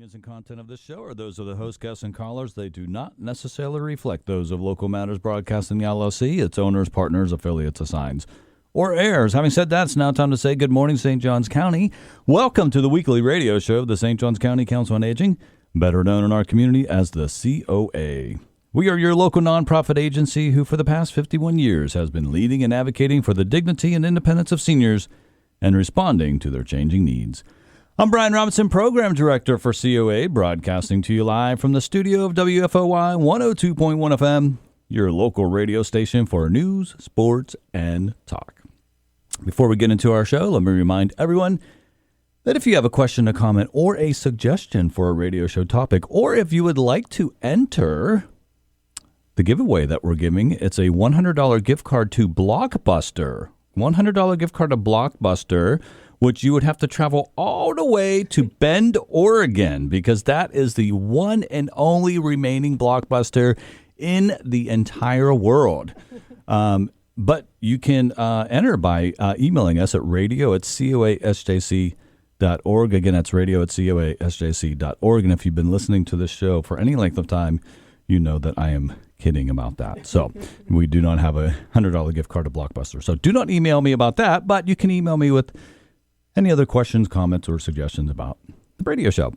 Opinions and content of this show are those of the host, guests, and callers. They do not necessarily reflect those of Local Matters Broadcasting LLC, its owners, partners, affiliates, assigns, or heirs. Having said that, it's now time to say good morning, St. Johns County. Welcome to the weekly radio show of the St. Johns County Council on Aging, better known in our community as the COA. We are your local nonprofit agency who for the past 51 years has been leading and advocating for the dignity and independence of seniors and responding to their changing needs. I'm Brian Robinson, Program Director for COA, broadcasting to you live from the studio of WFOY 102.1 FM, your local radio station for news, sports, and talk. Before we get into our show, let me remind everyone that if you have a question, a comment, or a suggestion for a radio show topic, or if you would like to enter the giveaway that we're giving, it's a $100 gift card to Blockbuster. $100 gift card to Blockbuster, which you would have to travel all the way to Bend, Oregon, because that is the one and only remaining Blockbuster in the entire world. But you can enter by emailing us at radio@coasjc.org. Again, that's radio@coasjc.org. And if you've been listening to this show for any length of time, you know that I am kidding about that. So we do not have a $100 gift card to Blockbuster. So do not email me about that, but you can email me with any other questions, comments, or suggestions about the radio show.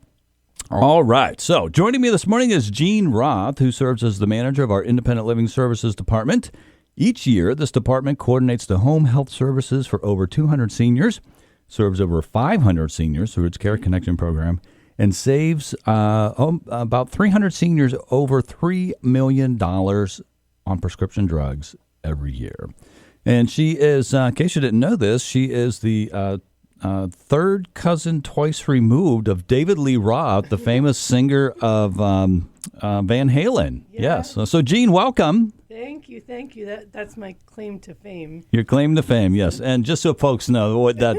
All right. So joining me this morning is Jean Roth, who serves as the manager of our Independent Living Services Department. Each year, this department coordinates the home health services for over 200 seniors, serves over 500 seniors through its Care Connection program, and saves about 300 seniors over $3 million on prescription drugs every year. And she is, in case you didn't know this, she is the third cousin twice removed of David Lee Roth, the famous singer of Van Halen. Yeah. Yes. So, Jean, welcome. Thank you. That's my claim to fame. Your claim to fame, yes. And just so folks know, that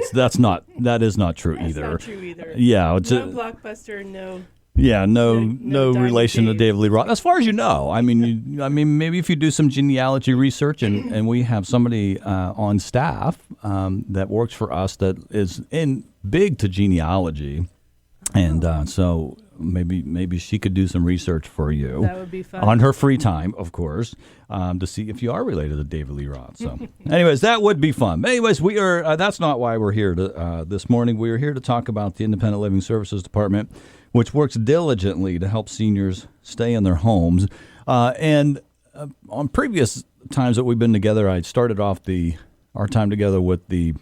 is not true That's either. Not true either. Yeah, it's no Blockbuster, no. Yeah, no relation to David Lee Roth, as far as you know. I mean, maybe if you do some genealogy research, and we have somebody on staff that works for us that is big to genealogy, and so maybe she could do some research for you. That would be fun on her free time, of course, to see if you are related to David Lee Roth. So, anyways, that would be fun. But anyways, we are. That's not why we're here this morning. We are here to talk about the Independent Living Services Department, which works diligently to help seniors stay in their homes. And on previous times that we've been together, I started off our time together with the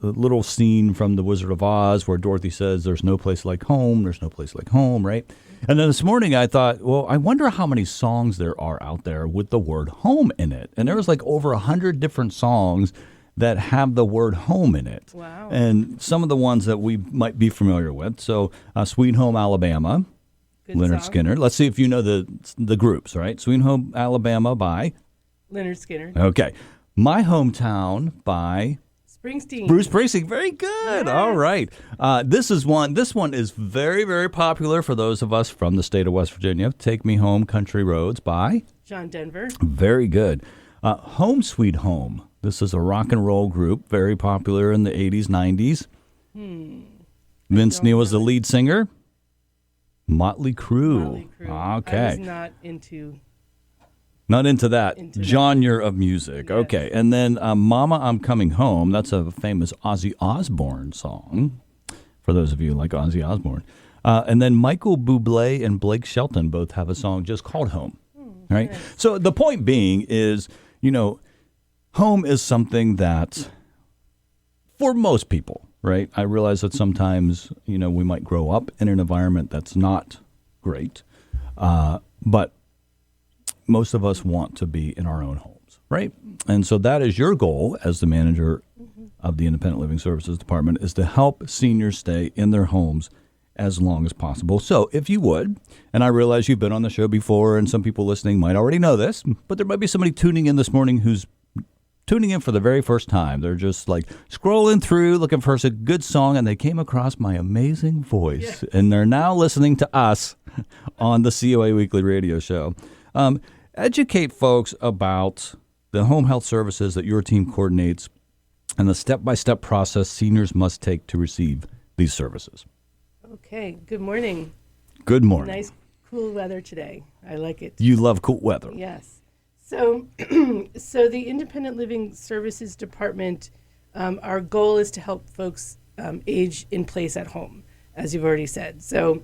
little scene from The Wizard of Oz where Dorothy says, "There's no place like home, there's no place like home," right? And then this morning I thought, well, I wonder how many songs there are out there with the word home in it. And there was like over 100 different songs that have the word home in it. Wow. And some of the ones that we might be familiar with. So Sweet Home Alabama, Good Leonard song. Skinner. Let's see if you know the groups, right? Sweet Home Alabama by? Leonard Skinner. Okay. My Hometown by? Springsteen. Bruce Springsteen. Very good. Yes. All right. This one is very, very popular for those of us from the state of West Virginia. Take Me Home, Country Roads by? John Denver. Very good. Home Sweet Home. This is a rock and roll group, very popular in the 80s, 90s. Vince Neil was the lead singer. Motley Crue. Okay. I was not into that genre of music. Yes. Okay. And then Mama, I'm Coming Home. That's a famous Ozzy Osbourne song, for those of you who like Ozzy Osbourne. And then Michael Bublé and Blake Shelton both have a song just called Home. Right? Nice. So the point being is, home is something that, for most people, right? I realize that sometimes, we might grow up in an environment that's not great, but most of us want to be in our own homes, right? And so that is your goal as the manager of the Independent Living Services Department, is to help seniors stay in their homes as long as possible. So if you would, and I realize you've been on the show before and some people listening might already know this, but there might be somebody tuning in this morning who's tuning in for the very first time. They're just like scrolling through looking for a good song, and they came across my amazing voice. Yes. And they're now listening to us on the COA Weekly Radio Show. Educate folks about the home health services that your team coordinates and the step-by-step process seniors must take to receive these services. Okay, good morning. Good morning. Nice, cool weather today. I like it. You love cool weather. Yes. So, so the Independent Living Services Department, our goal is to help folks age in place at home, as you've already said. So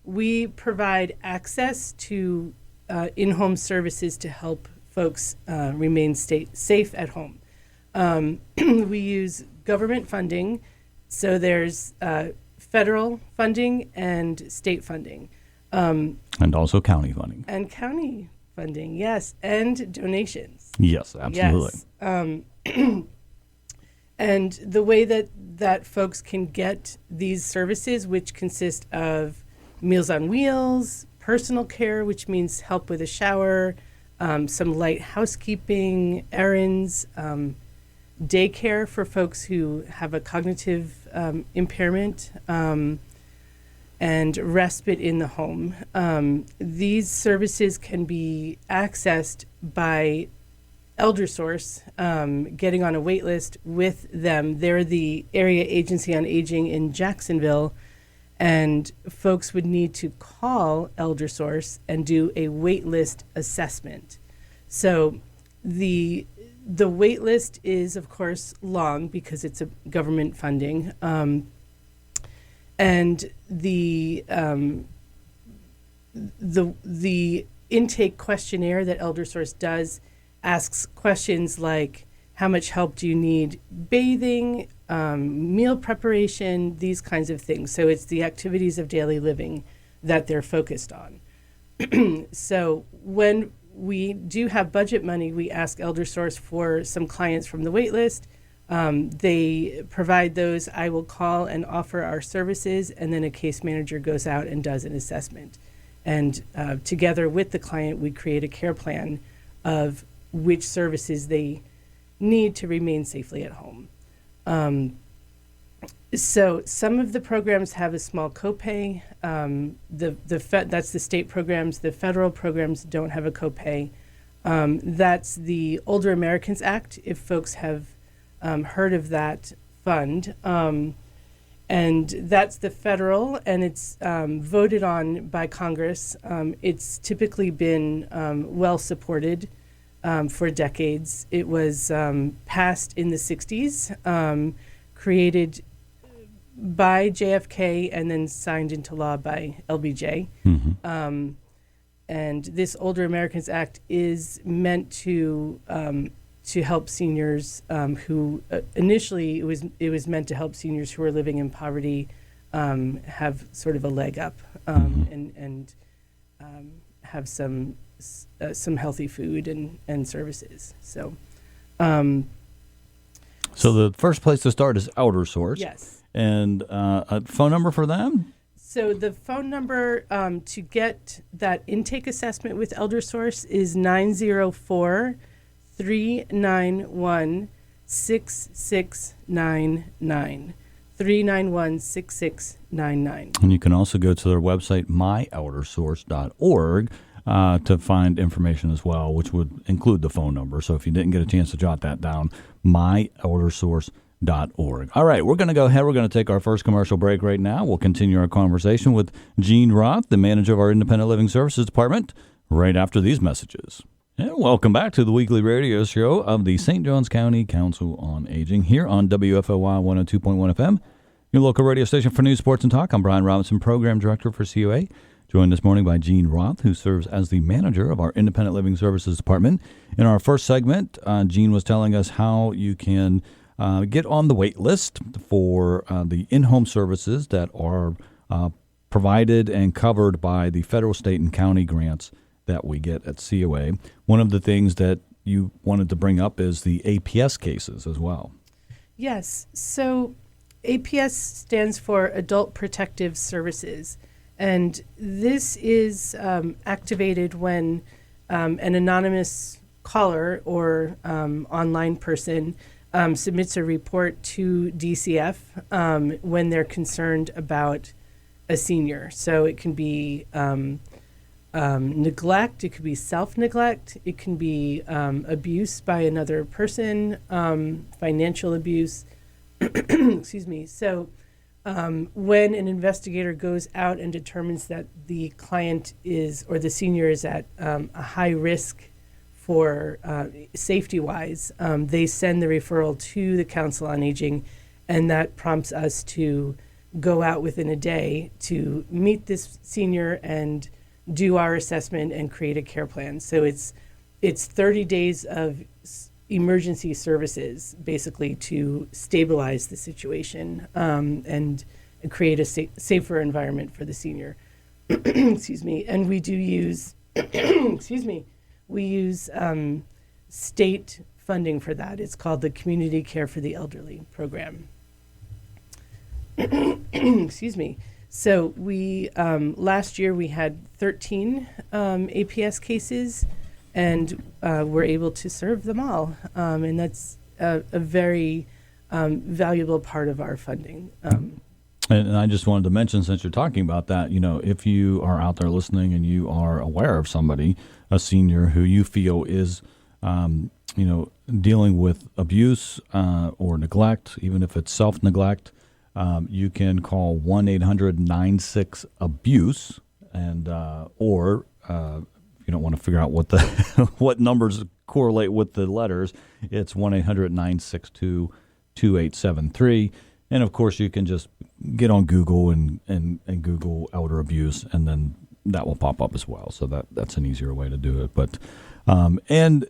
we provide access to in-home services to help folks remain safe at home. We use government funding, so there's federal funding and state funding. And also county funding. And county funding, yes, and donations. Yes, absolutely. Yes. And the way that folks can get these services, which consist of Meals on Wheels, personal care, which means help with a shower, some light housekeeping, errands, daycare for folks who have a cognitive impairment, and respite in the home. These services can be accessed by ElderSource, getting on a wait list with them. They're the Area Agency on Aging in Jacksonville, and folks would need to call ElderSource and do a wait list assessment. So the wait list is, of course, long because it's a government funding. And the intake questionnaire that ElderSource does asks questions like, how much help do you need bathing, meal preparation, these kinds of things. So it's the activities of daily living that they're focused on. So when we do have budget money, we ask ElderSource for some clients from the wait list. They provide those. I will call and offer our services, and then a case manager goes out and does an assessment. And together with the client, we create a care plan of which services they need to remain safely at home. So some of the programs have a small copay. That's the state programs. The federal programs don't have a copay. That's the Older Americans Act, if folks have heard of that fund. And that's the federal, and it's voted on by Congress. It's typically been well supported for decades. It was passed in the 60s, created by JFK, and then signed into law by LBJ. Mm-hmm. And this Older Americans Act is meant to help seniors who initially it was meant to help seniors who are living in poverty have sort of a leg up and have some healthy food and services. So the first place to start is ElderSource. Yes. And a phone number for them? So the phone number to get that intake assessment with ElderSource is 904-391-6699. 391-6699. And you can also go to their website, myeldersource.org, to find information as well, which would include the phone number. So if you didn't get a chance to jot that down, myeldersource.org. All right, we're going to go ahead. We're going to take our first commercial break right now. We'll continue our conversation with Jean Roth, the manager of our Independent Living Services Department, right after these messages. And welcome back to the weekly radio show of the St. Johns County Council on Aging here on WFOY 102.1 FM, your local radio station for news, sports, and talk. I'm Brian Robinson, program director for COA, joined this morning by Jean Roth, who serves as the manager of our Independent Living Services Department. In our first segment, Jean was telling us how you can get on the wait list for the in-home services that are provided and covered by the federal, state, and county grants that we get at COA. One of the things that you wanted to bring up is the APS cases as well. Yes. So APS stands for Adult Protective Services. And this is activated when an anonymous caller or online person submits a report to DCF when they're concerned about a senior. So it can be neglect, it could be self-neglect, it can be abuse by another person, financial abuse, excuse me. So When an investigator goes out and determines that the client is, or the senior is at a high risk for safety-wise, they send the referral to the Council on Aging, and that prompts us to go out within a day to meet this senior and do our assessment and create a care plan. So it's 30 days of emergency services, basically, to stabilize the situation and create a safer environment for the senior. Excuse me. And we do use, excuse me, we use state funding for that. It's called the Community Care for the Elderly program. Excuse me. So we last year we had 13 APS cases, and we're able to serve them all, and that's a very valuable part of our funding. And I just wanted to mention, since you're talking about that, if you are out there listening and you are aware of somebody, a senior who you feel is, dealing with abuse or neglect, even if it's self-neglect, you can call 1-800-96-ABUSE, and or you don't want to figure out what the what numbers correlate with the letters, it's 1-800-962-2873. And of course, you can just get on Google and Google elder abuse, and then that will pop up as well. So that's an easier way to do it. But and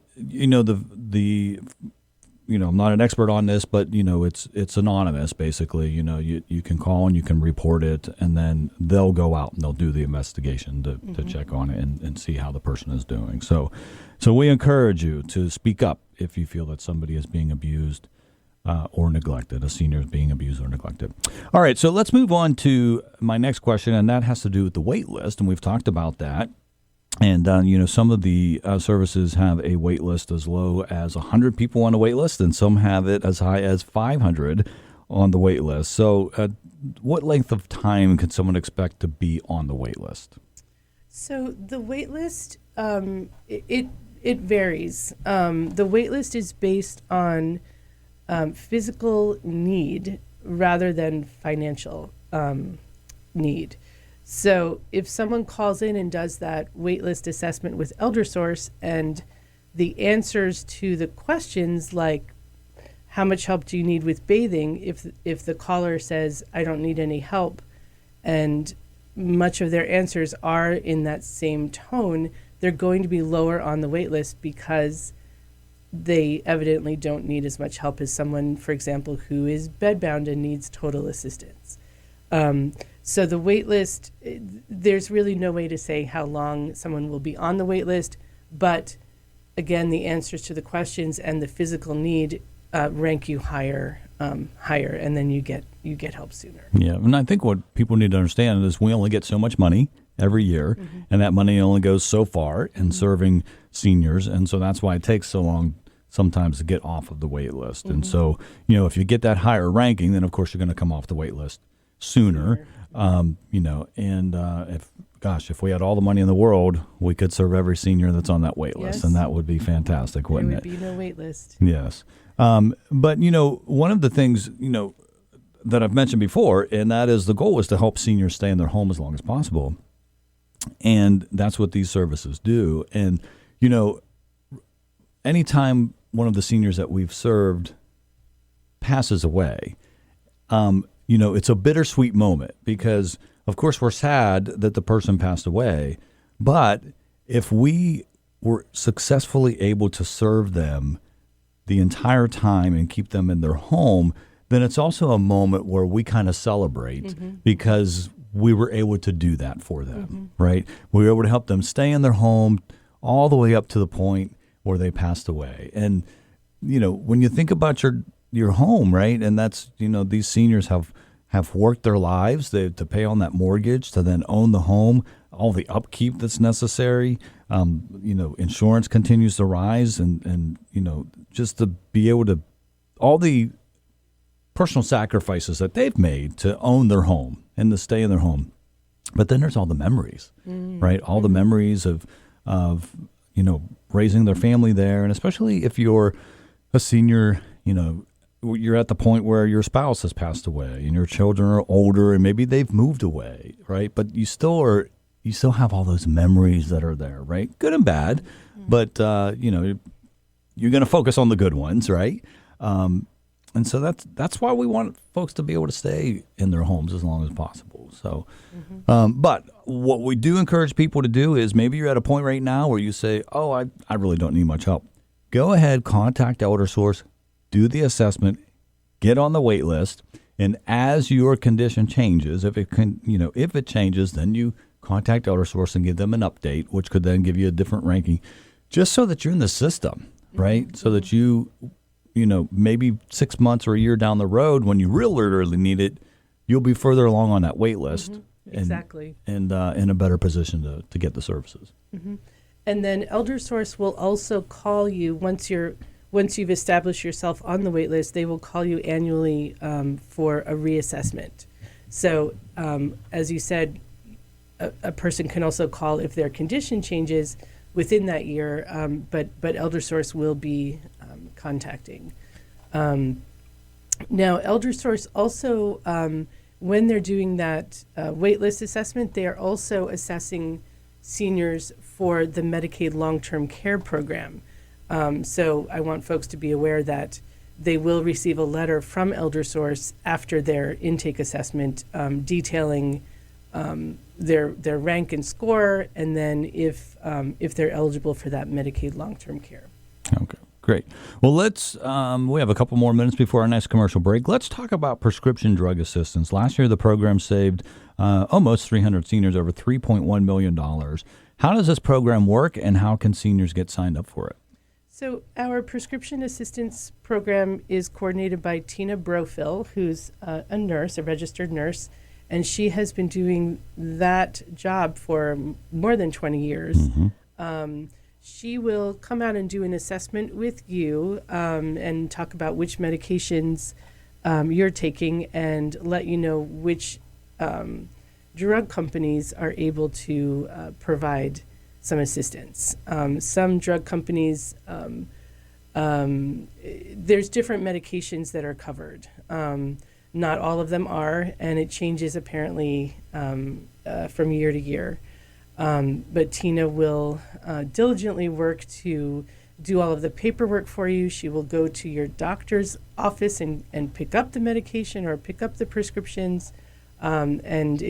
I'm not an expert on this, but it's anonymous basically. You can call and you can report it, and then they'll go out and they'll do the investigation to check on it and see how the person is doing. So we encourage you to speak up if you feel that somebody is being abused or neglected, a senior is being abused or neglected. All right, so let's move on to my next question, and that has to do with the wait list, and we've talked about that. And, some of the services have a wait list as low as 100 people on the wait list, and some have it as high as 500 on the wait list. So what length of time can someone expect to be on the wait list? So the wait list, it varies. The wait list is based on physical need rather than financial need. So if someone calls in and does that waitlist assessment with ElderSource, and the answers to the questions like how much help do you need with bathing, if the caller says I don't need any help, and much of their answers are in that same tone, they're going to be lower on the waitlist because they evidently don't need as much help as someone, for example, who is bedbound and needs total assistance. So the wait list, there's really no way to say how long someone will be on the wait list, but again, the answers to the questions and the physical need rank you higher, and then you get help sooner. Yeah, and I think what people need to understand is we only get so much money every year, and that money only goes so far in serving seniors, and so that's why it takes so long sometimes to get off of the wait list. And so, if you get that higher ranking, then of course you're going to come off the wait list sooner. If we had all the money in the world, we could serve every senior that's on that wait list, and that would be fantastic, wouldn't it? There would be no wait list. Yes. But, one of the things, that I've mentioned before, and that is the goal is to help seniors stay in their home as long as possible. And that's what these services do. And, anytime one of the seniors that we've served passes away, it's a bittersweet moment because, of course, we're sad that the person passed away. But if we were successfully able to serve them the entire time and keep them in their home, then it's also a moment where we kind of celebrate because we were able to do that for them, right? We were able to help them stay in their home all the way up to the point where they passed away. And, when you think about your home, right? And that's, these seniors have worked their lives to pay on that mortgage, to then own the home, all the upkeep that's necessary. Insurance continues to rise and just to be able to, all the personal sacrifices that they've made to own their home and to stay in their home. But then there's all the memories, right? All the memories of raising their family there. And especially if you're a senior, you're at the point where your spouse has passed away and your children are older and maybe they've moved away, right? But you still have all those memories that are there, right? Good and bad, but you're going to focus on the good ones, right? And so that's why we want folks to be able to stay in their homes as long as possible. So, but what we do encourage people to do is maybe you're at a point right now where you say, oh, I really don't need much help. Go ahead, contact Elder Source, do the assessment, get on the wait list, and as your condition changes, if it changes, then you contact Elder Source and give them an update, which could then give you a different ranking, just so that you're in the system, right? So that maybe 6 months or a year down the road, when you really need it, you'll be further along on that wait list. Exactly. And in a better position to get the services. And then Elder Source will also call you once you've established yourself on the wait list. They will call you annually for a reassessment. So as you said, a person can also call if their condition changes within that year, but Elder Source will be contacting. Now, Elder Source also, when they're doing that waitlist assessment, they are also assessing seniors for the Medicaid long-term care program. So I want folks to be aware that they will receive a letter from Elder Source after their intake assessment detailing their rank and score, and then if they're eligible for that Medicaid long-term care. Okay, great. Well, we have a couple more minutes before our next commercial break. Let's talk about prescription drug assistance. Last year, the program saved almost 300 seniors over $3.1 million. How does this program work, and how can seniors get signed up for it? So our prescription assistance program is coordinated by Tina Brofil, who's a nurse, a registered nurse, and she has been doing that job for more than 20 years. She will come out and do an assessment with you and talk about which medications you're taking and let you know which drug companies are able to provide some assistance. Some drug companies, there's different medications that are covered. Not all of them are, and it changes apparently from year to year. But Tina will diligently work to do all of the paperwork for you. She will go to your doctor's office and pick up the medication or pick up the prescriptions. And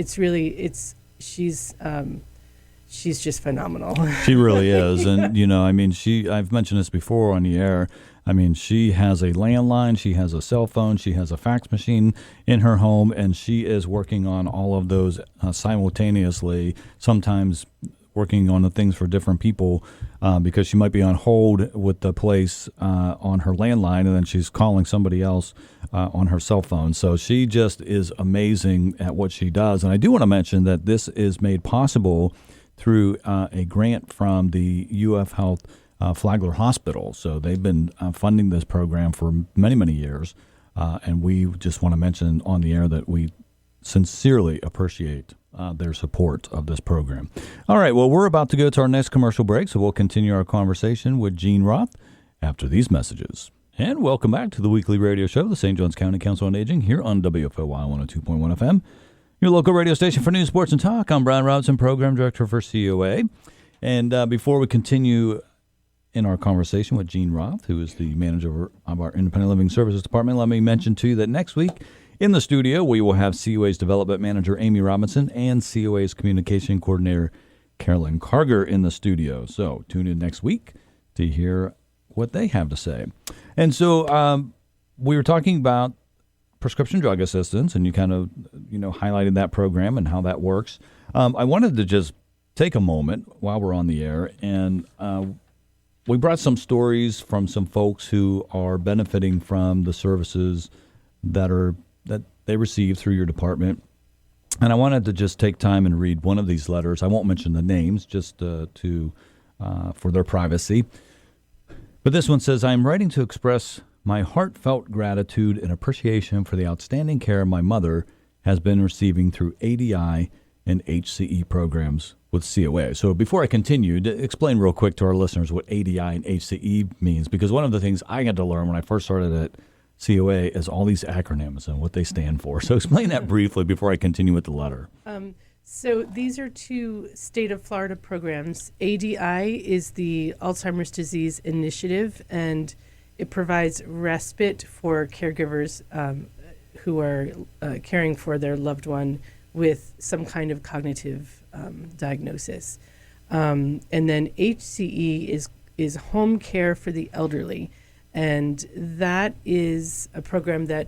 she's just phenomenal. She really is. And, I've mentioned this before on the air. I mean, she has a landline, she has a cell phone, she has a fax machine in her home, and she is working on all of those simultaneously, sometimes working on the things for different people because she might be on hold with the place on her landline, and then she's calling somebody else on her cell phone. So she just is amazing at what she does. And I do want to mention that this is made possible through a grant from the UF Health Flagler Hospital. So they've been funding this program for many, many years. And we just want to mention on the air that we sincerely appreciate their support of this program. All right, well, we're about to go to our next commercial break, so we'll continue our conversation with Jean Roth after these messages. And welcome back to the weekly radio show, the St. Johns County Council on Aging, here on WFOY 102.1 FM, your local radio station for news, sports, and talk. I'm Brian Robinson, Program Director for COA. And before we continue in our conversation with Jean Roth, who is the manager of our Independent Living Services Department, let me mention to you that next week in the studio we will have COA's Development Manager Amy Robinson and COA's Communication Coordinator Carolyn Carger in the studio. So tune in next week to hear what they have to say. And so we were talking about prescription drug assistance, and you kind of highlighted that program and how that works. I wanted to just take a moment while we're on the air, and we brought some stories from some folks who are benefiting from the services that they receive through your department. And I wanted to just take time and read one of these letters. I won't mention the names, just for their privacy. But this one says, I am writing to express my heartfelt gratitude and appreciation for the outstanding care my mother has been receiving through ADI and HCE programs with COA. So before I continue, to explain real quick to our listeners what ADI and HCE means, because one of the things I had to learn when I first started at COA is all these acronyms and what they stand for. So explain that briefly before I continue with the letter. So these are two state of Florida programs. ADI is the Alzheimer's Disease Initiative, and it provides respite for caregivers who are caring for their loved one with some kind of cognitive diagnosis. And then HCE is home care for the elderly, and that is a program that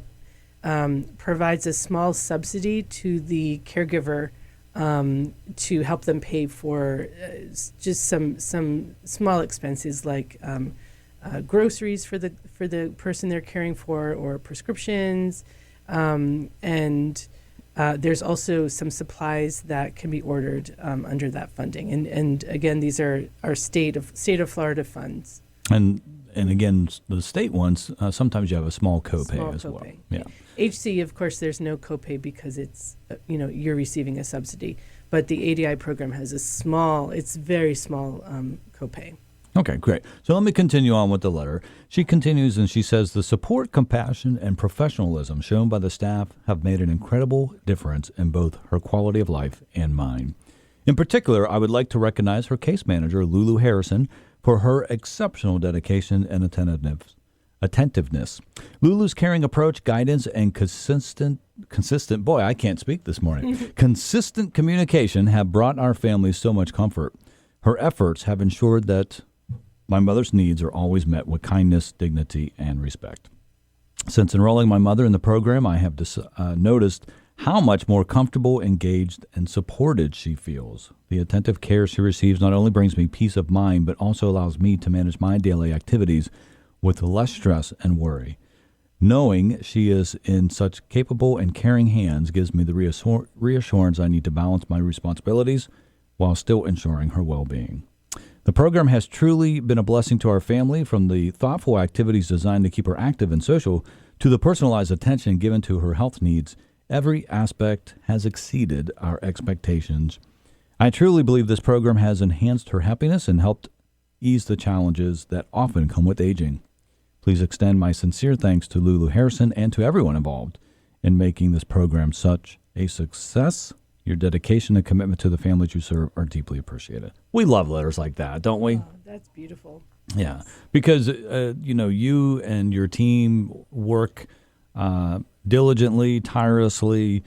provides a small subsidy to the caregiver to help them pay for just some small expenses like groceries for the person they're caring for, or prescriptions, and there's also some supplies that can be ordered under that funding. And again, these are our state of Florida funds. And again, the state ones, sometimes you have a small copay as well. Yeah. HC, of course, there's no copay because it's, you're receiving a subsidy. But the ADI program has it's very small copay. Okay, great. So let me continue on with the letter. She continues and she says, the support, compassion, and professionalism shown by the staff have made an incredible difference in both her quality of life and mine. In particular, I would like to recognize her case manager, Lulu Harrison, for her exceptional dedication and attentiveness. Lulu's caring approach, guidance, and consistent, boy, I can't speak this morning, consistent communication have brought our family so much comfort. Her efforts have ensured that my mother's needs are always met with kindness, dignity, and respect. Since enrolling my mother in the program, I have noticed how much more comfortable, engaged, and supported she feels. The attentive care she receives not only brings me peace of mind, but also allows me to manage my daily activities with less stress and worry. Knowing she is in such capable and caring hands gives me the reassurance I need to balance my responsibilities while still ensuring her well-being. The program has truly been a blessing to our family, from the thoughtful activities designed to keep her active and social to the personalized attention given to her health needs. Every aspect has exceeded our expectations. I truly believe this program has enhanced her happiness and helped ease the challenges that often come with aging. Please extend my sincere thanks to Lulu Harrison and to everyone involved in making this program such a success. Your dedication and commitment to the families you serve are deeply appreciated. We love letters like that, don't we? Oh, that's beautiful. Yeah, because you and your team work diligently, tirelessly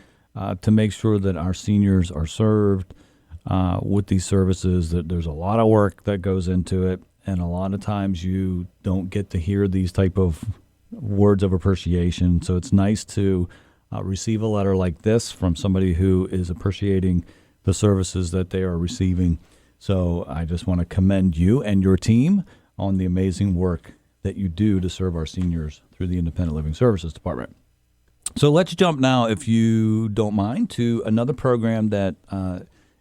to make sure that our seniors are served with these services. That there's a lot of work that goes into it, and a lot of times you don't get to hear these type of words of appreciation. So it's nice to receive a letter like this from somebody who is appreciating the services that they are receiving. So I just want to commend you and your team on the amazing work that you do to serve our seniors through the Independent Living Services Department. So let's jump now, if you don't mind, to another program that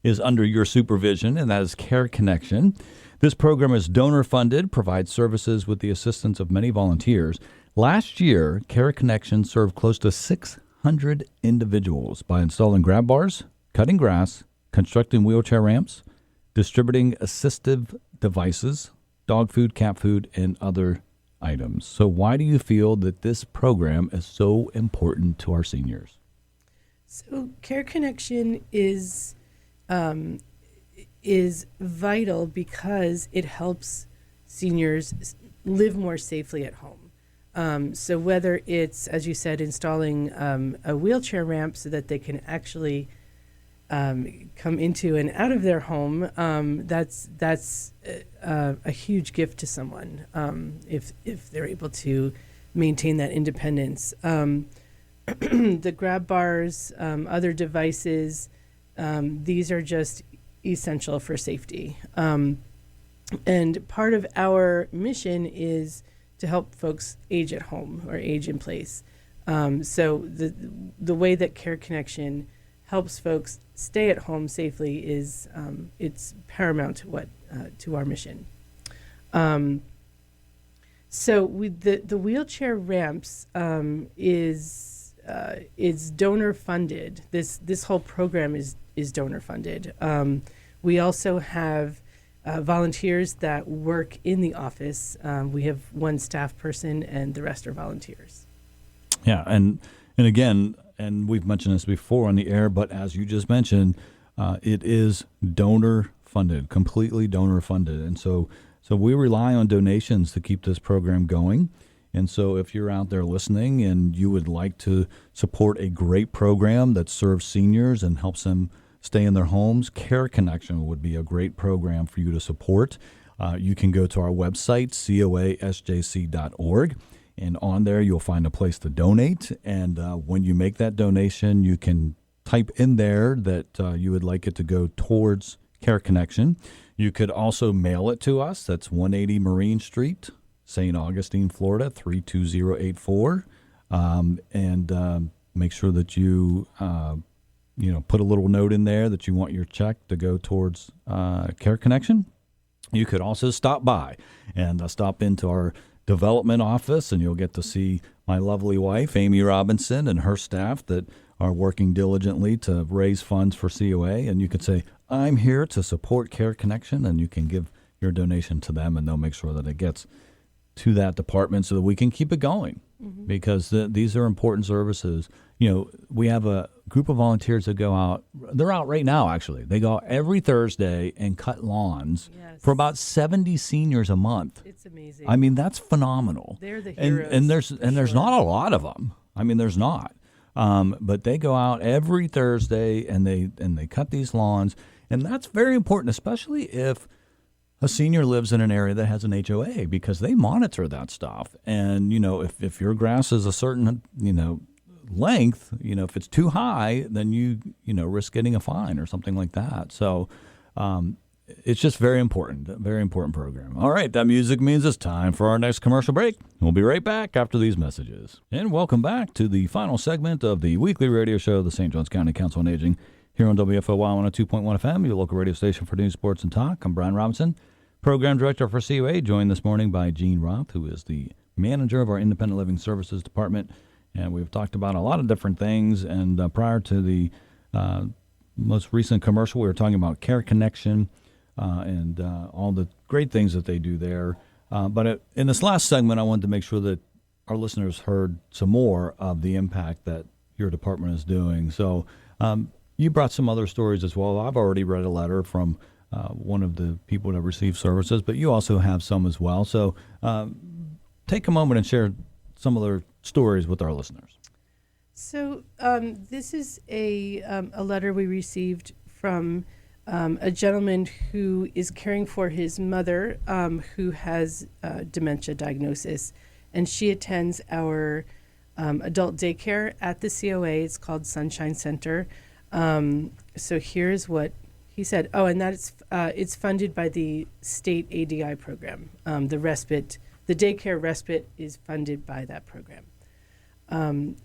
is under your supervision, and that is Care Connection. This program is donor-funded, provides services with the assistance of many volunteers. Last year, Care Connection served close to 600 individuals by installing grab bars, cutting grass, constructing wheelchair ramps, distributing assistive devices, dog food, cat food, and other items. So why do you feel that this program is so important to our seniors? So Care Connection is vital because it helps seniors live more safely at home. So whether it's, as you said, installing a wheelchair ramp so that they can actually come into and out of their home, that's a huge gift to someone if they're able to maintain that independence. The grab bars, other devices, these are just essential for safety. And part of our mission is to help folks age at home or age in place. So the way that Care Connection helps folks stay at home safely is it's paramount to our mission. So with the wheelchair ramps is donor funded. This whole program is donor funded. We also have volunteers that work in the office. We have one staff person, and the rest are volunteers. Yeah, and again, and we've mentioned this before on the air, but as you just mentioned, it is donor funded, completely donor funded, and so we rely on donations to keep this program going. And so if you're out there listening and you would like to support a great program that serves seniors and helps them stay in their homes, Care Connection would be a great program for you to support. You can go to our website, coasjc.org, and on there you'll find a place to donate. And when you make that donation, you can type in there that you would like it to go towards Care Connection. You could also mail it to us. That's 180 Marine Street, St. Augustine, Florida, 32084. And make sure that you put a little note in there that you want your check to go towards Care Connection. You could also stop by and stop into our development office, and you'll get to see my lovely wife, Amy Robinson, and her staff that are working diligently to raise funds for COA. And you could say, I'm here to support Care Connection, and you can give your donation to them, and they'll make sure that it gets to that department so that we can keep it going, because these are important services. We have a group of volunteers that go out. They're out right now, actually. They go out every Thursday and cut lawns for about 70 seniors a month. It's amazing. I mean, that's phenomenal. They're the heroes. And there's not a lot of them. I mean, there's not. But they go out every Thursday and they cut these lawns, and that's very important, especially if a senior lives in an area that has an HOA, because they monitor that stuff. And, if your grass is a certain, length, if it's too high, then you risk getting a fine or something like that. So it's just very important, a very important program. All right, that music means it's time for our next commercial break. We'll be right back after these messages. And welcome back to the final segment of the weekly radio show of the St. Johns County Council on Aging here on WFOY 102.1 FM, your local radio station for news, sports, and talk. I'm Brian Robinson, Program Director for COA, joined this morning by Jean Roth, who is the manager of our Independent Living Services Department. And we've talked about a lot of different things. And prior to the most recent commercial, we were talking about Care Connection and all the great things that they do there. But in this last segment, I wanted to make sure that our listeners heard some more of the impact that your department is doing. So you brought some other stories as well. I've already read a letter from one of the people that receive services, but you also have some as well. So take a moment and share some of their stories with our listeners. So this is a letter we received from a gentleman who is caring for his mother who has dementia diagnosis, and she attends our adult daycare at the COA. It's called Sunshine Center. So here's what he said. Oh, and that's it's funded by the state ADI program. The daycare respite is funded by that program.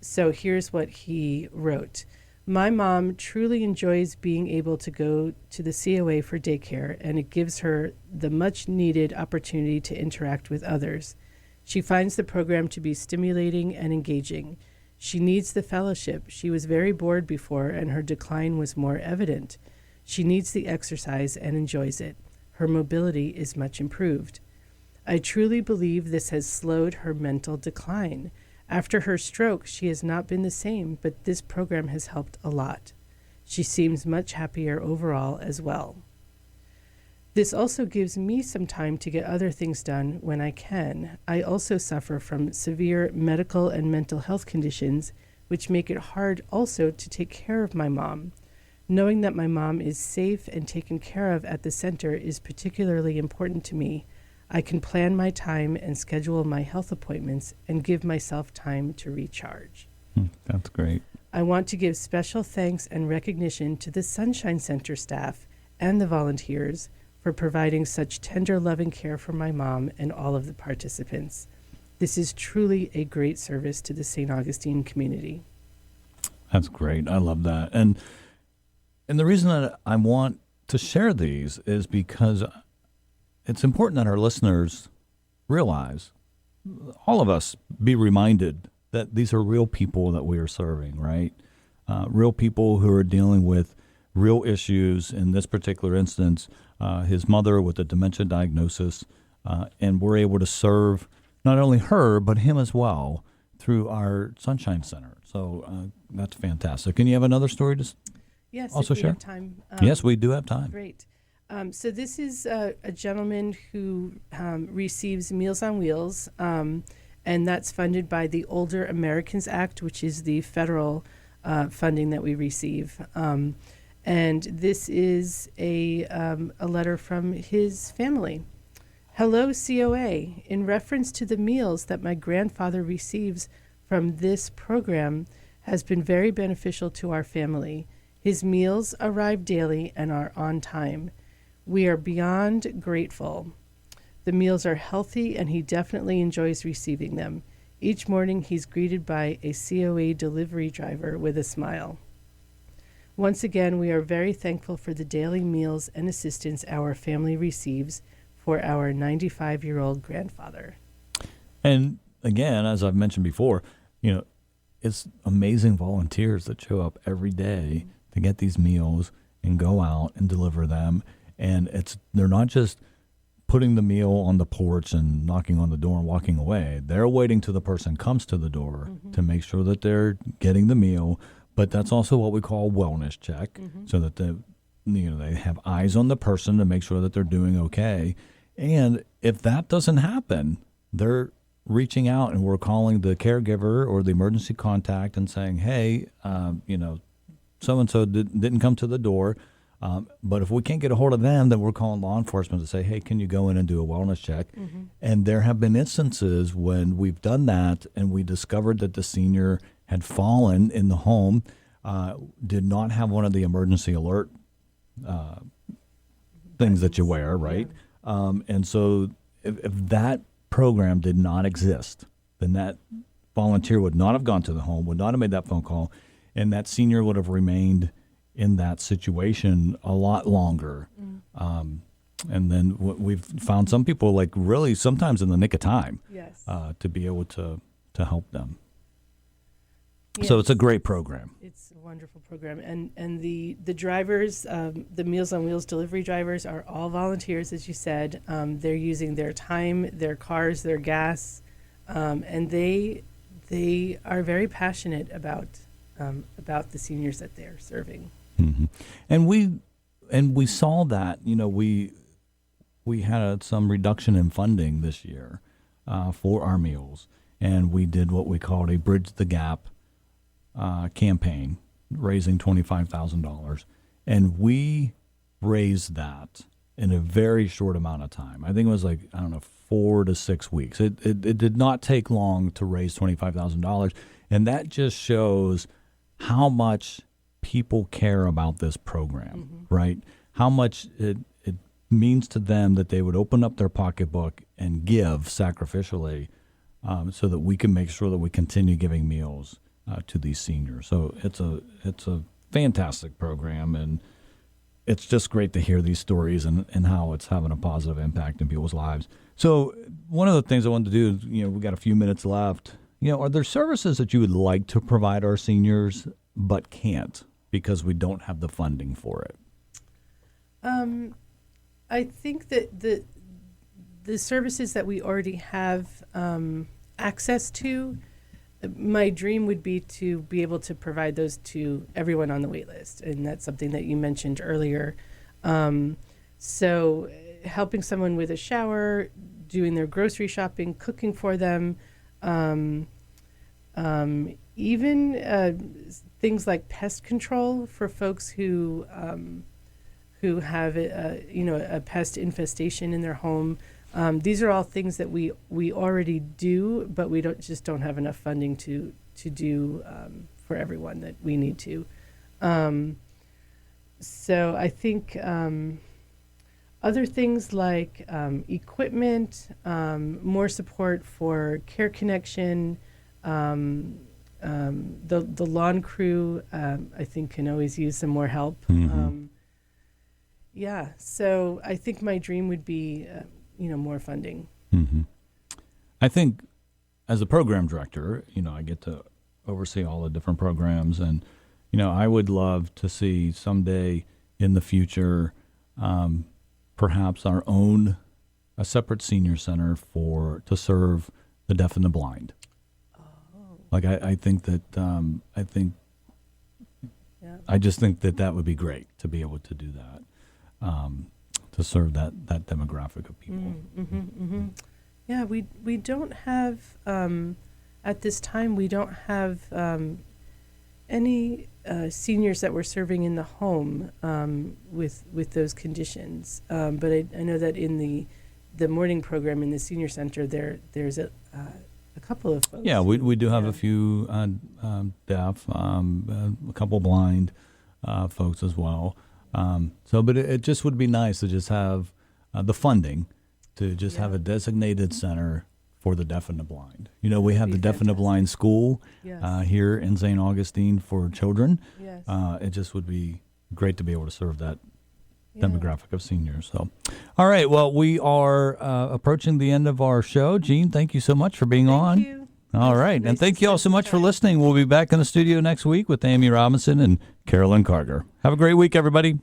So here's what he wrote. My mom truly enjoys being able to go to the COA for daycare, and it gives her the much needed opportunity to interact with others. She finds the program to be stimulating and engaging. She needs the fellowship. She was very bored before, and her decline was more evident. She needs the exercise and enjoys it. Her mobility is much improved. I truly believe this has slowed her mental decline. After her stroke, she has not been the same, but this program has helped a lot. She seems much happier overall as well. This also gives me some time to get other things done when I can. I also suffer from severe medical and mental health conditions, which make it hard also to take care of my mom. Knowing that my mom is safe and taken care of at the center is particularly important to me. I can plan my time and schedule my health appointments and give myself time to recharge. That's great. I want to give special thanks and recognition to the Sunshine Center staff and the volunteers for providing such tender, loving care for my mom and all of the participants. This is truly a great service to the St. Augustine community. That's great. I love that. And the reason that I want to share these is because it's important that our listeners realize, all of us be reminded that these are real people that we are serving, right? Real people who are dealing with real issues. In this particular instance, his mother with a dementia diagnosis, and we're able to serve not only her, but him as well through our Sunshine Center. So that's fantastic. And you have another story to Yes, also if we share? have time. Yes, we do have time. Great. So this is a gentleman who receives Meals on Wheels, and that's funded by the Older Americans Act, which is the federal funding that we receive. And this is a letter from his family. Hello, COA. In reference to the meals that my grandfather receives from this program has been very beneficial to our family. His meals arrive daily and are on time. We are beyond grateful. The meals are healthy and he definitely enjoys receiving them. Each morning he's greeted by a COA delivery driver with a smile. Once again, we are very thankful for the daily meals and assistance our family receives for our 95-year-old grandfather. And again, as I've mentioned before, it's amazing volunteers that show up every day to get these meals and go out and deliver them. And they're not just putting the meal on the porch and knocking on the door and walking away. They're waiting till the person comes to the door to make sure that they're getting the meal. But that's also what we call a wellness check, so that they have eyes on the person to make sure that they're doing okay. And if that doesn't happen, they're reaching out and we're calling the caregiver or the emergency contact and saying, hey, so-and-so didn't come to the door. But if we can't get a hold of them, then we're calling law enforcement to say, hey, can you go in and do a wellness check? And there have been instances when we've done that and we discovered that the senior had fallen in the home, did not have one of the emergency alert things that you wear, right? Yeah. And so if that program did not exist, then that volunteer would not have gone to the home, would not have made that phone call, and that senior would have remained in that situation a lot longer. And then we've found some people like really sometimes in the nick of time to be able to help them. Yes. So it's a great program. It's a wonderful program. And the drivers, the Meals on Wheels delivery drivers are all volunteers, as you said. They're using their time, their cars, their gas, and they are very passionate about the seniors that they're serving. Mm-hmm. And we saw that, we had some reduction in funding this year for our meals, and we did what we called a Bridge the Gap campaign, raising $25,000, and we raised that in a very short amount of time. I think it was 4 to 6 weeks. It did not take long to raise $25,000, and that just shows how much people care about this program, right? How much it means to them that they would open up their pocketbook and give sacrificially, so that we can make sure that we continue giving meals to these seniors. So it's a fantastic program, and it's just great to hear these stories and how it's having a positive impact in people's lives. So one of the things I wanted to do is, we got a few minutes left. Are there services that you would like to provide our seniors but can't because we don't have the funding for it? I think that the services that we already have access to, my dream would be to be able to provide those to everyone on the wait list, and that's something that you mentioned earlier. So helping someone with a shower, doing their grocery shopping, cooking for them, even things like pest control for folks who have a pest infestation in their home. These are all things that we already do, but we don't have enough funding to do for everyone that we need to. So I think other things like equipment, more support for Care Connection, the lawn crew, I think can always use some more help. So I think my dream would be more funding. Mm-hmm. I think as a program director, I get to oversee all the different programs, and I would love to see someday in the future perhaps our own a separate senior center to serve the deaf and the blind. Like I think that Yeah. I just think that would be great to be able to do that, to serve that demographic of people. Yeah, we don't have at this time we don't have any seniors that we're serving in the home with those conditions. But I know that in the morning program in the senior center there's a couple of folks. Yeah, we do have a few deaf, a couple blind folks as well. But it just would be nice to just have the funding to just have a designated center for the deaf and the blind. You know, we have the deaf and the blind school here in St. Augustine for children. Yes. It just would be great to be able to serve that demographic of seniors. So, all right. Well, we are approaching the end of our show. Jean, thank you so much for being on. Thank you. All right. Nice And thank to you all spend so much some for time. listening. We'll be back in the studio next week with Amy Robinson and Carolyn Carger. Have a great week, everybody.